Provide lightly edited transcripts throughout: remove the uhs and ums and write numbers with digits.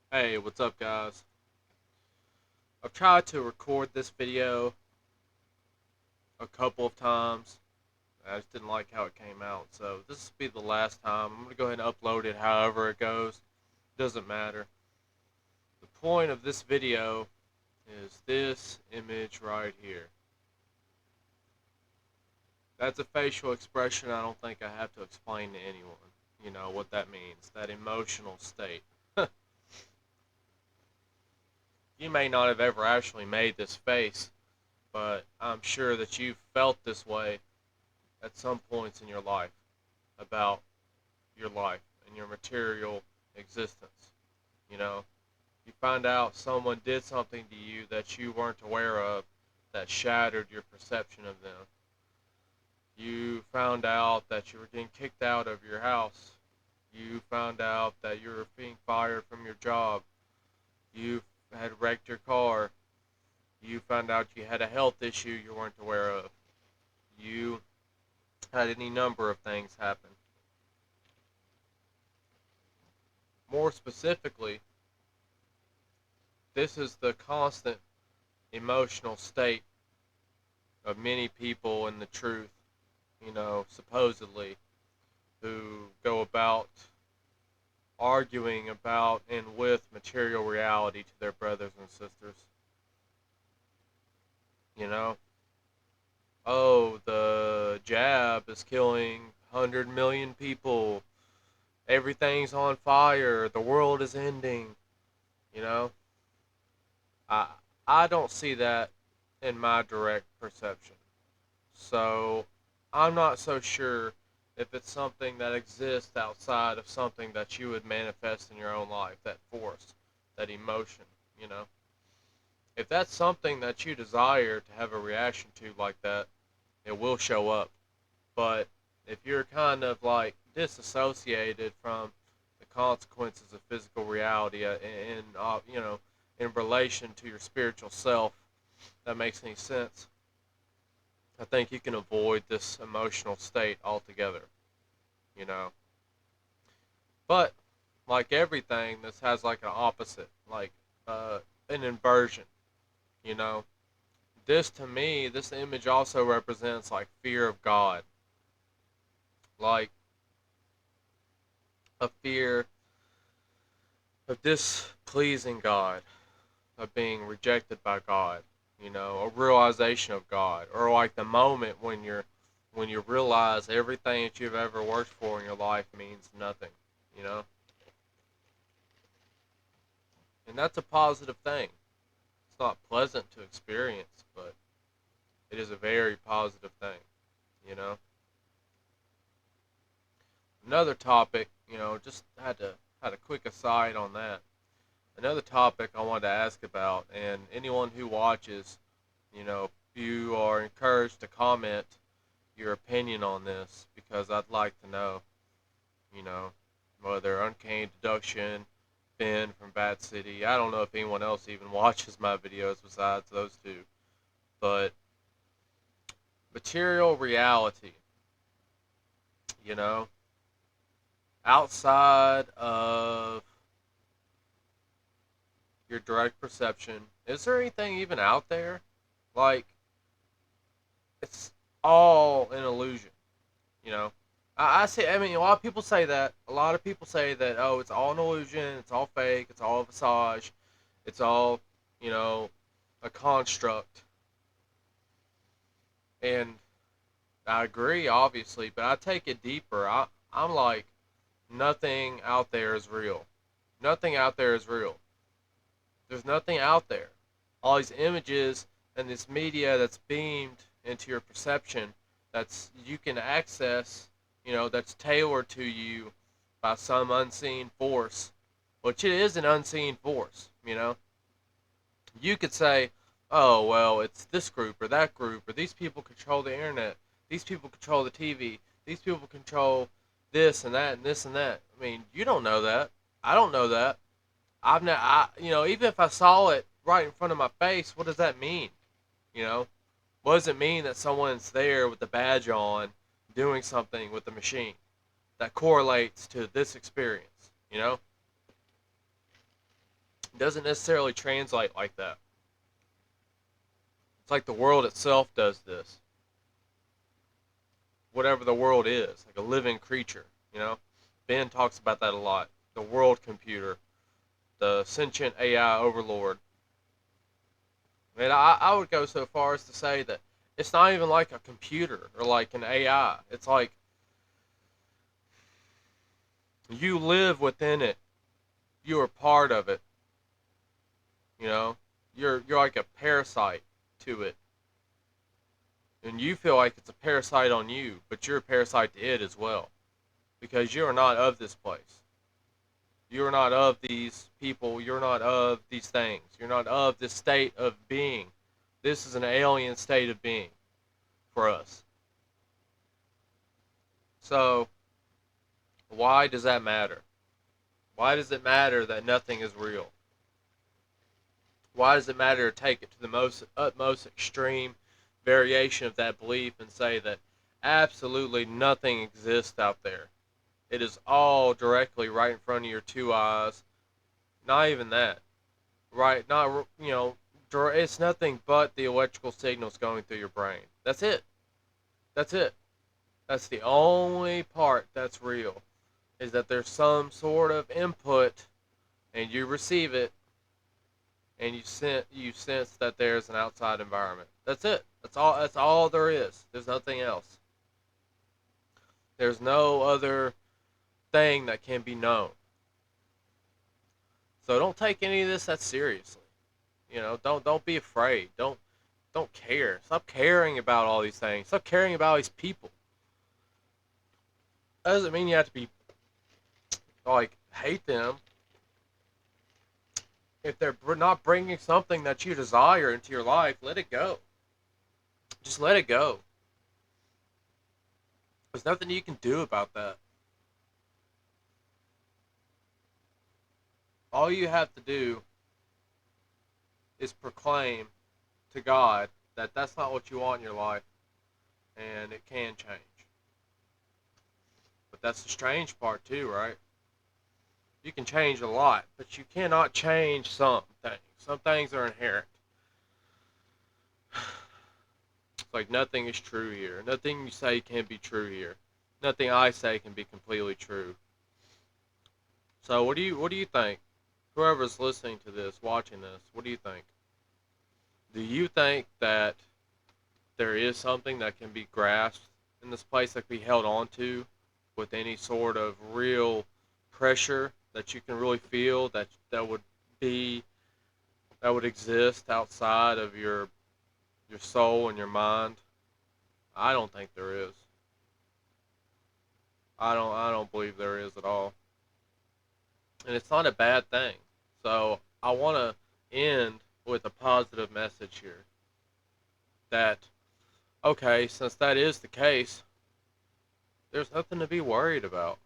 Hey, what's up, guys? I've tried to record this video a couple of times. I just didn't like how it came out, so this will be the last time. I'm going to go ahead and upload it however it goes. Doesn't matter. The point of this video is this image right here. That's a facial expression I don't think I have to explain to anyone. You know what that means, that emotional state. You may not have ever actually made this face, but I'm sure that you've felt this way at some points in your life about your life and your material existence. You know, you find out someone did something to you that you weren't aware of that shattered your perception of them. You found out that you were getting kicked out of your house. You found out that you were being fired from your job. You had wrecked your car. You found out you had a health issue you weren't aware of. You had any number of things happen. More specifically, this is the constant emotional state of many people in the truth, supposedly, who go about arguing about and with material reality to their brothers and sisters. You know, oh, the jab is killing 100 million people. Everything's on fire. The world is ending. You know, I I don't see that in my direct perception. So I'm not so sure if it's something that exists outside of something that you would manifest in your own life, that force, that emotion, you know. If that's something that you desire to have a reaction to like that, it will show up. But if you're kind of like disassociated from the consequences of physical reality in relation to your spiritual self, that makes any sense. I think you can avoid this emotional state altogether, you know. But like everything, this has like an opposite, like an inversion, you know. This to me, this image also represents like fear of God, like a fear of displeasing God, of being rejected by God, a realization of God, or like the moment when you realize everything that you've ever worked for in your life means nothing, you know? And that's a positive thing. It's not pleasant to experience, but it is a very positive thing, you know? Another topic, just had a quick aside on that. Another topic I wanted to ask about, and anyone who watches, you are encouraged to comment your opinion on this because I'd like to know, you know, whether Uncanny Deduction, Ben from Bat City. I don't know if anyone else even watches my videos besides those two, but material reality, you know, outside of your direct perception, is there anything even out there? Like, it's all an illusion, you know? I mean, a lot of people say that. A lot of people say that, oh, it's all an illusion, it's all fake, it's all a visage, it's all, you know, a construct. And I agree, obviously, but I take it deeper. I'm like, nothing out there is real. Nothing out there is real. There's nothing out there. All these images and this media that's beamed into your perception that's you can access, that's tailored to you by some unseen force, which it is an unseen force, you know. You could say, oh, well, it's this group or that group, or these people control the internet, these people control the TV, these people control this and that and this and that. I mean, you don't know that. I don't know that. Even if I saw it right in front of my face, what does that mean? You know, what does it mean that someone's there with the badge on doing something with the machine that correlates to this experience? You know, It doesn't necessarily translate like that. It's like the world itself does this. Whatever the world is, like a living creature, you know? Ben talks about that a lot. The world computer, the sentient AI overlord. And I would go so far as to say that it's not even like a computer or like an AI. It's like you live within it. You are part of it. You know, you're like a parasite to it, and you feel like it's a parasite on you, but you're a parasite to it as well, because you are not of this place. You are not of these people. You're not of these things. You're not of this state of being. This is an alien state of being for us. So why does that matter? Why does it matter that nothing is real? Why does it matter to take it to the most utmost extreme variation of that belief and say that absolutely nothing exists out there? It is all directly right in front of your two eyes. Not even that. Right? Not, it's nothing but the electrical signals going through your brain. That's it. That's it. That's the only part that's real. Is that there's some sort of input and you receive it and you sense that there's an outside environment. That's it. That's all there is. There's nothing else. There's no other thing that can be known. So don't take any of this that seriously. Don't be afraid. Don't care. Stop caring about all these things. Stop caring about all these people. That doesn't mean you have to be like hate them if they're not bringing something that you desire into your life. Let it go. Just let it go. There's nothing you can do about that. All you have to do is proclaim to God that that's not what you want in your life, and it can change. But that's the strange part too, right? You can change a lot, but you cannot change some things. Some things are inherent. It's like nothing is true here. Nothing you say can be true here. Nothing I say can be completely true. So what do you think? Whoever's listening to this, watching this, what do you think? Do you think that there is something that can be grasped in this place that can be held on to with any sort of real pressure that you can really feel be that would exist outside of your soul and your mind? I don't think there is. I don't believe there is at all. And it's not a bad thing. So I want to end with a positive message here that okay, since that is the case, there's nothing to be worried about.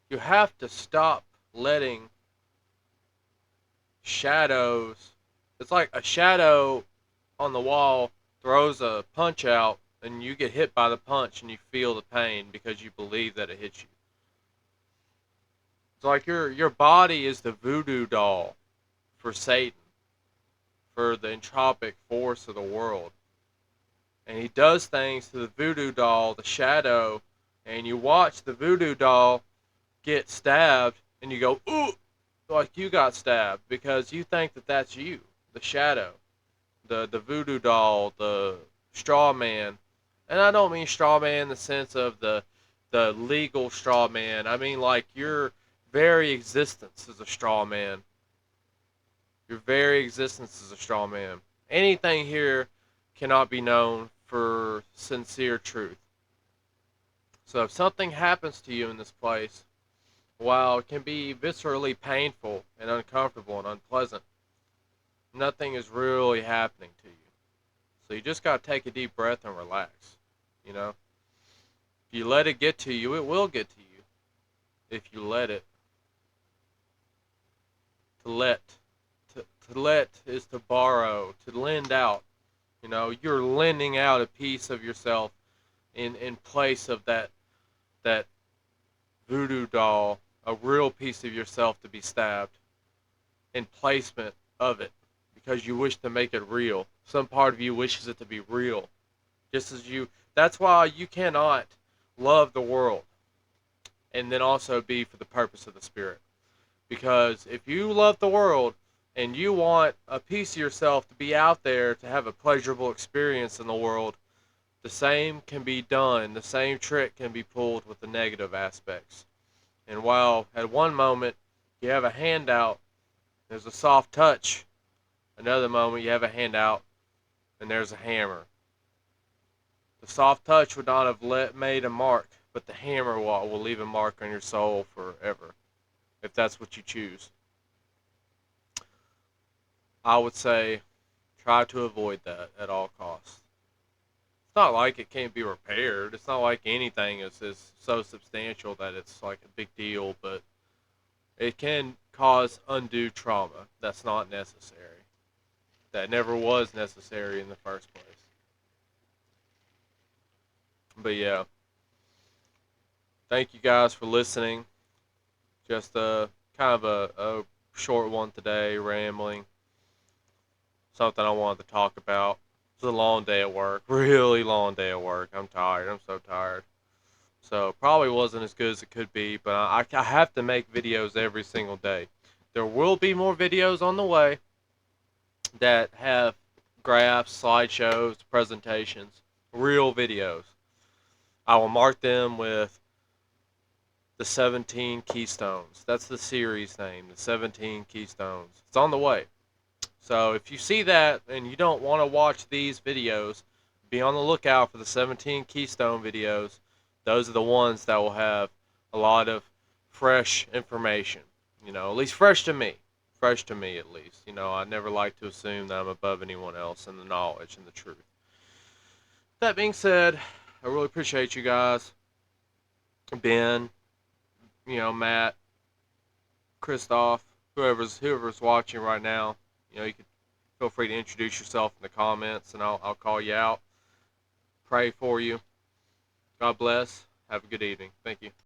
You have to stop letting shadows. It's like a shadow on the wall throws a punch out and you get hit by the punch and you feel the pain because you believe that it hit you. It's like your body is the voodoo doll for Satan, for the entropic force of the world. And he does things to the voodoo doll, the shadow, and you watch the voodoo doll get stabbed and you go, ooh, like you got stabbed because you think that that's you, the shadow, the voodoo doll, the straw man. And I don't mean straw man in the sense of the legal straw man. I mean like your very existence is a straw man. Your very existence is a straw man. Anything here cannot be known for sincere truth. So if something happens to you in this place, while it can be viscerally painful and uncomfortable and unpleasant, nothing is really happening to you. So you just got to take a deep breath and relax. You know, if you let it get to you, it will get to you. If you let it. To let. To let is to borrow, to lend out. You know, you're lending out a piece of yourself in place of that voodoo doll, a real piece of yourself to be stabbed. and placement of it because you wish to make it real. Some part of you wishes it to be real. Just as you, that's why you cannot love the world and then also be for the purpose of the Spirit. Because if you love the world and you want a piece of yourself to be out there to have a pleasurable experience in the world, the same can be done, the same trick can be pulled with the negative aspects. And while at one moment you have a handout, there's a soft touch, another moment you have a handout and there's a hammer. The soft touch would not have made a mark, but the hammer will leave a mark on your soul forever, if that's what you choose. I would say try to avoid that at all costs. It's not like it can't be repaired. It's not like anything is so substantial that it's like a big deal, but it can cause undue trauma that's not necessary. That never was necessary in the first place. But yeah, thank you guys for listening. Just a kind of a short one today, rambling. Something I wanted to talk about. It's a long day at work, really long day at work. I'm tired. I'm so tired. So probably wasn't as good as it could be, but I have to make videos every single day. There will be more videos on the way that have graphs, slideshows, presentations, real videos. I will mark them with the 17 Keystones. That's the series name, the 17 Keystones. It's on the way. So if you see that and you don't want to watch these videos, be on the lookout for the 17 Keystone videos. Those are the ones that will have a lot of fresh information. You know, at least fresh to me. Fresh to me, at least. You know, I never like to assume that I'm above anyone else in the knowledge and the truth. That being said, I really appreciate you guys. Ben, Matt, Christoph, whoever's watching right now. You can feel free to introduce yourself in the comments, and I'll call you out. Pray for you. God bless. Have a good evening. Thank you.